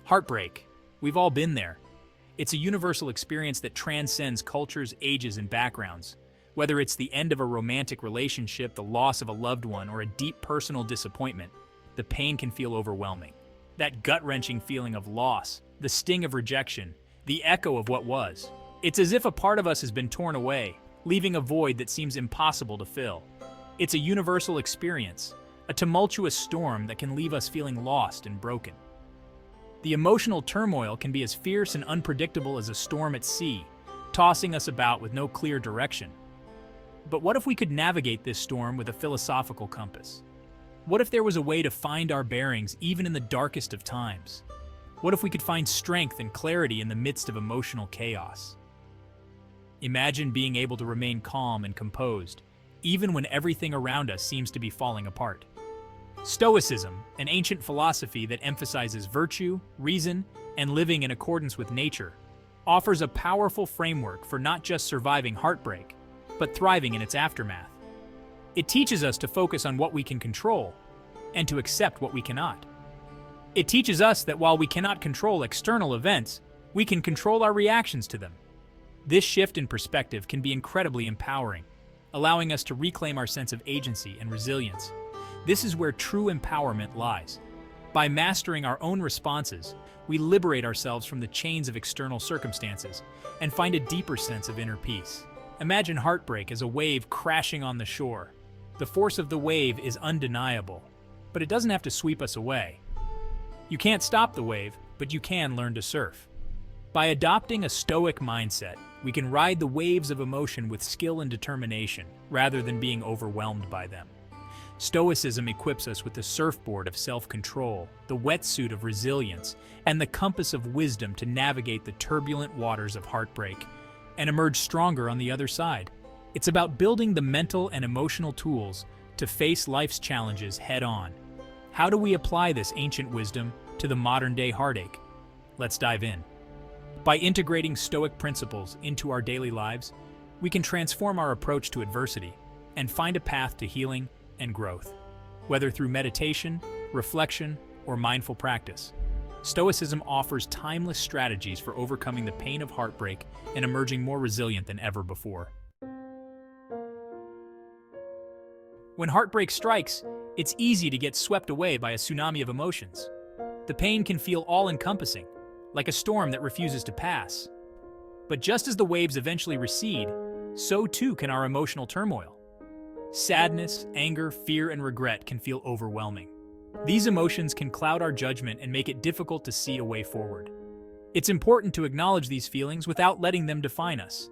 Heartbreak. We've all been there. It's a universal experience that transcends cultures, ages, and backgrounds. Whether it's the end of a romantic relationship, the loss of a loved one, or a deep personal disappointment, the pain can feel overwhelming. That gut-wrenching feeling of loss, the sting of rejection, the echo of what was. It's as if a part of us has been torn away, leaving a void that seems impossible to fill. It's a universal experience, a tumultuous storm that can leave us feeling lost and broken. The emotional turmoil can be as fierce and unpredictable as a storm at sea, tossing us about with no clear direction. But what if we could navigate this storm with a philosophical compass? What if there was a way to find our bearings even in the darkest of times? What if we could find strength and clarity in the midst of emotional chaos? Imagine being able to remain calm and composed, even when everything around us seems to be falling apart. Stoicism, an ancient philosophy that emphasizes virtue, reason, and living in accordance with nature, offers a powerful framework for not just surviving heartbreak, but thriving in its aftermath. It teaches us to focus on what we can control and to accept what we cannot. It teaches us that while we cannot control external events, we can control our reactions to them. This shift in perspective can be incredibly empowering, allowing us to reclaim our sense of agency and resilience. This is where true empowerment lies. By mastering our own responses, we liberate ourselves from the chains of external circumstances and find a deeper sense of inner peace. Imagine heartbreak as a wave crashing on the shore. The force of the wave is undeniable, but it doesn't have to sweep us away. You can't stop the wave, but you can learn to surf. By adopting a Stoic mindset, we can ride the waves of emotion with skill and determination, rather than being overwhelmed by them. Stoicism equips us with the surfboard of self-control, the wetsuit of resilience, and the compass of wisdom to navigate the turbulent waters of heartbreak and emerge stronger on the other side. It's about building the mental and emotional tools to face life's challenges head-on. How do we apply this ancient wisdom to the modern-day heartache? Let's dive in. By integrating Stoic principles into our daily lives, we can transform our approach to adversity and find a path to healing and growth. Whether through meditation, reflection, or mindful practice, Stoicism offers timeless strategies for overcoming the pain of heartbreak and emerging more resilient than ever before. When heartbreak strikes, it's easy to get swept away by a tsunami of emotions. The pain can feel all-encompassing, like a storm that refuses to pass. But just as the waves eventually recede, so too can our emotional turmoil. Sadness, anger, fear, and regret can feel overwhelming. These emotions can cloud our judgment and make it difficult to see a way forward. It's important to acknowledge these feelings without letting them define us.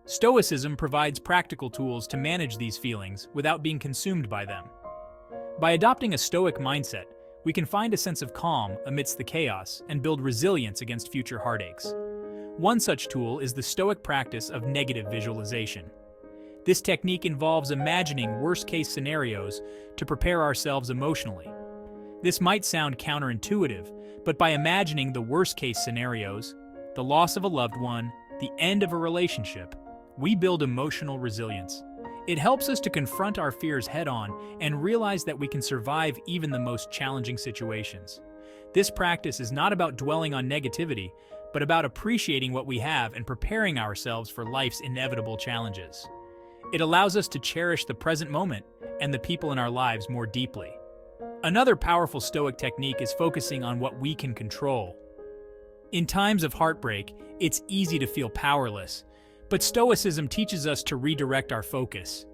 Stoicism provides practical tools to manage these feelings without being consumed by them. By adopting a Stoic mindset, we can find a sense of calm amidst the chaos and build resilience against future heartaches. One such tool is the Stoic practice of negative visualization. This technique involves imagining worst-case scenarios to prepare ourselves emotionally. This might sound counterintuitive, but by imagining the worst-case scenarios, the loss of a loved one, the end of a relationship, we build emotional resilience. It helps us to confront our fears head-on and realize that we can survive even the most challenging situations. This practice is not about dwelling on negativity, but about appreciating what we have and preparing ourselves for life's inevitable challenges. It allows us to cherish the present moment and the people in our lives more deeply. Another powerful Stoic technique is focusing on what we can control. In times of heartbreak, it's easy to feel powerless, but Stoicism teaches us to redirect our focus.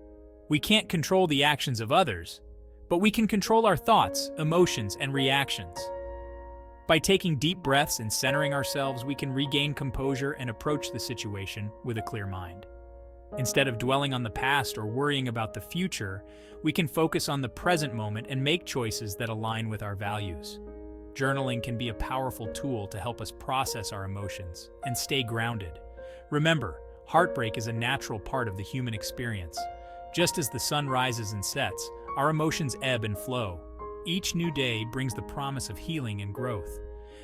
We can't control the actions of others, but we can control our thoughts, emotions, and reactions. By taking deep breaths and centering ourselves, we can regain composure and approach the situation with a clear mind. Instead of dwelling on the past or worrying about the future, we can focus on the present moment and make choices that align with our values. Journaling can be a powerful tool to help us process our emotions and stay grounded. Remember, heartbreak is a natural part of the human experience. Just as the sun rises and sets, our emotions ebb and flow. Each new day brings the promise of healing and growth.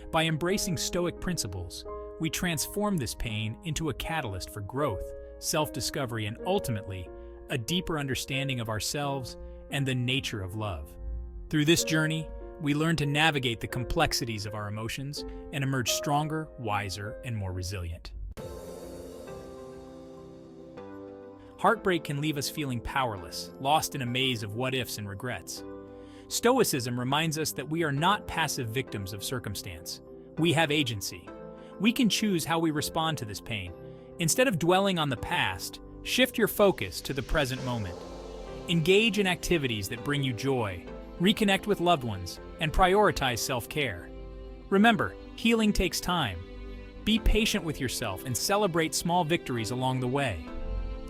By embracing Stoic principles, we transform this pain into a catalyst for growth, self-discovery, and ultimately, a deeper understanding of ourselves and the nature of love. Through this journey, we learn to navigate the complexities of our emotions and emerge stronger, wiser, and more resilient. Heartbreak can leave us feeling powerless, lost in a maze of what-ifs and regrets. Stoicism reminds us that we are not passive victims of circumstance. We have agency. We can choose how we respond to this pain. Instead of dwelling on the past, shift your focus to the present moment. Engage in activities that bring you joy, reconnect with loved ones, and prioritize self-care. Remember, healing takes time. Be patient with yourself and celebrate small victories along the way.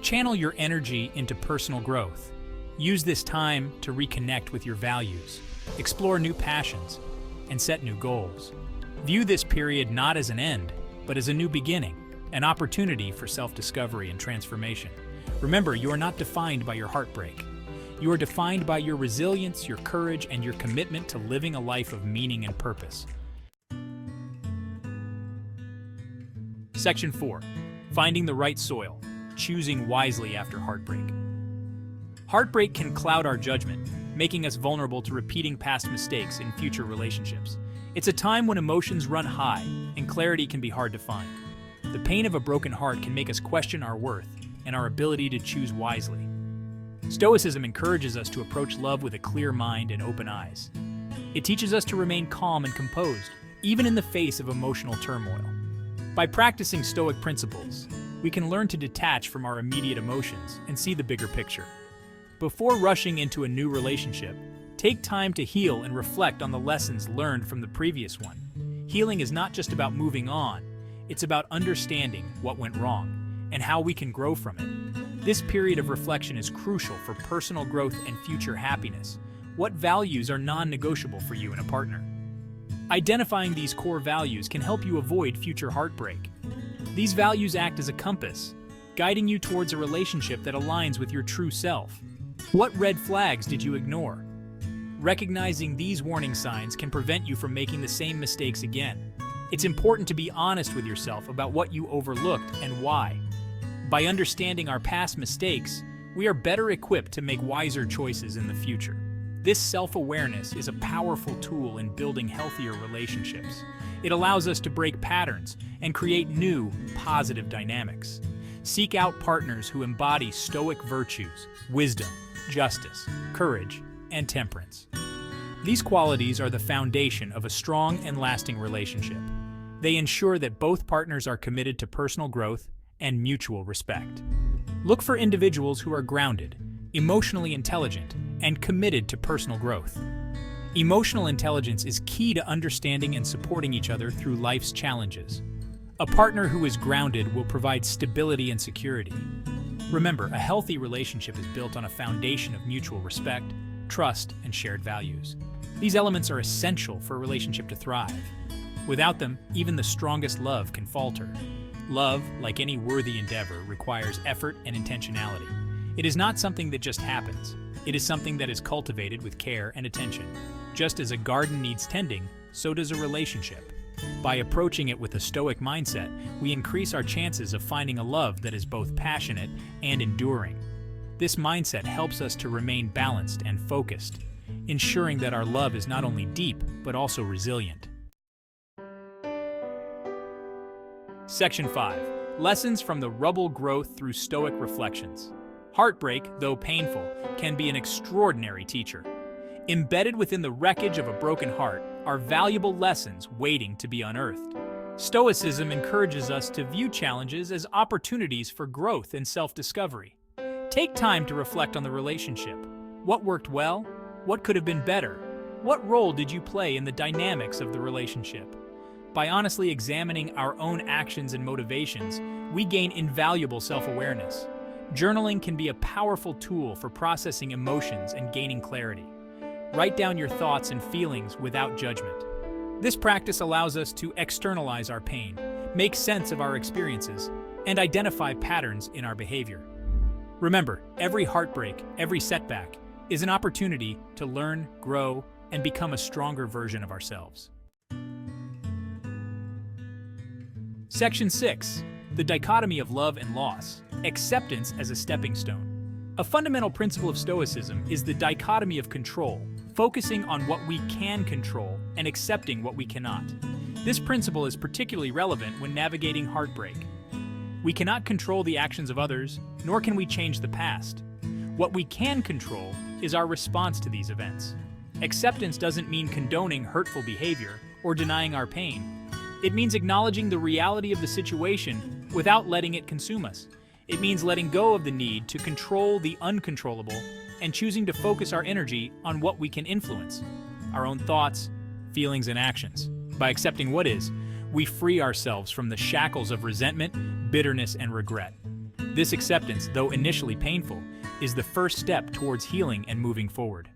Channel your energy into personal growth. Use this time to reconnect with your values, explore new passions, and set new goals. View this period not as an end, but as a new beginning, an opportunity for self-discovery and transformation. Remember, you are not defined by your heartbreak. You are defined by your resilience, your courage, and your commitment to living a life of meaning and purpose. Section 4. Finding the right soil. Choosing wisely after heartbreak. Heartbreak can cloud our judgment, making us vulnerable to repeating past mistakes in future relationships. It's a time when emotions run high and clarity can be hard to find. The pain of a broken heart can make us question our worth and our ability to choose wisely. Stoicism encourages us to approach love with a clear mind and open eyes. It teaches us to remain calm and composed, even in the face of emotional turmoil. By practicing Stoic principles, we can learn to detach from our immediate emotions and see the bigger picture. Before rushing into a new relationship, take time to heal and reflect on the lessons learned from the previous one. Healing is not just about moving on, it's about understanding what went wrong and how we can grow from it. This period of reflection is crucial for personal growth and future happiness. What values are non-negotiable for you and a partner? Identifying these core values can help you avoid future heartbreak. These values act as a compass, guiding you towards a relationship that aligns with your true self. What red flags did you ignore? Recognizing these warning signs can prevent you from making the same mistakes again. It's important to be honest with yourself about what you overlooked and why. By understanding our past mistakes, we are better equipped to make wiser choices in the future. This self-awareness is a powerful tool in building healthier relationships. It allows us to break patterns and create new, positive dynamics. Seek out partners who embody Stoic virtues, wisdom, justice, courage, and temperance. These qualities are the foundation of a strong and lasting relationship. They ensure that both partners are committed to personal growth and mutual respect. Look for individuals who are grounded, emotionally intelligent, and committed to personal growth. Emotional intelligence is key to understanding and supporting each other through life's challenges. A partner who is grounded will provide stability and security. Remember, a healthy relationship is built on a foundation of mutual respect, trust, and shared values. These elements are essential for a relationship to thrive. Without them, even the strongest love can falter. Love, like any worthy endeavor, requires effort and intentionality. It is not something that just happens. It is something that is cultivated with care and attention. Just as a garden needs tending, so does a relationship. By approaching it with a Stoic mindset, we increase our chances of finding a love that is both passionate and enduring. This mindset helps us to remain balanced and focused, ensuring that our love is not only deep, but also resilient. Section 5. Lessons from the rubble growth through Stoic reflections. Heartbreak, though painful, can be an extraordinary teacher. Embedded within the wreckage of a broken heart are valuable lessons waiting to be unearthed. Stoicism encourages us to view challenges as opportunities for growth and self-discovery. Take time to reflect on the relationship. What worked well? What could have been better? What role did you play in the dynamics of the relationship? By honestly examining our own actions and motivations, we gain invaluable self-awareness. Journaling can be a powerful tool for processing emotions and gaining clarity. Write down your thoughts and feelings without judgment. This practice allows us to externalize our pain, make sense of our experiences, and identify patterns in our behavior. Remember, every heartbreak, every setback, is an opportunity to learn, grow, and become a stronger version of ourselves. Section 6. The dichotomy of love and loss. Acceptance as a stepping stone. A fundamental principle of Stoicism is the dichotomy of control, focusing on what we can control and accepting what we cannot. This principle is particularly relevant when navigating heartbreak. We cannot control the actions of others, nor can we change the past. What we can control is our response to these events. Acceptance doesn't mean condoning hurtful behavior or denying our pain. It means acknowledging the reality of the situation without letting it consume us. It means letting go of the need to control the uncontrollable and choosing to focus our energy on what we can influence, our own thoughts, feelings, and actions. By accepting what is, we free ourselves from the shackles of resentment, bitterness, and regret. This acceptance, though initially painful, is the first step towards healing and moving forward.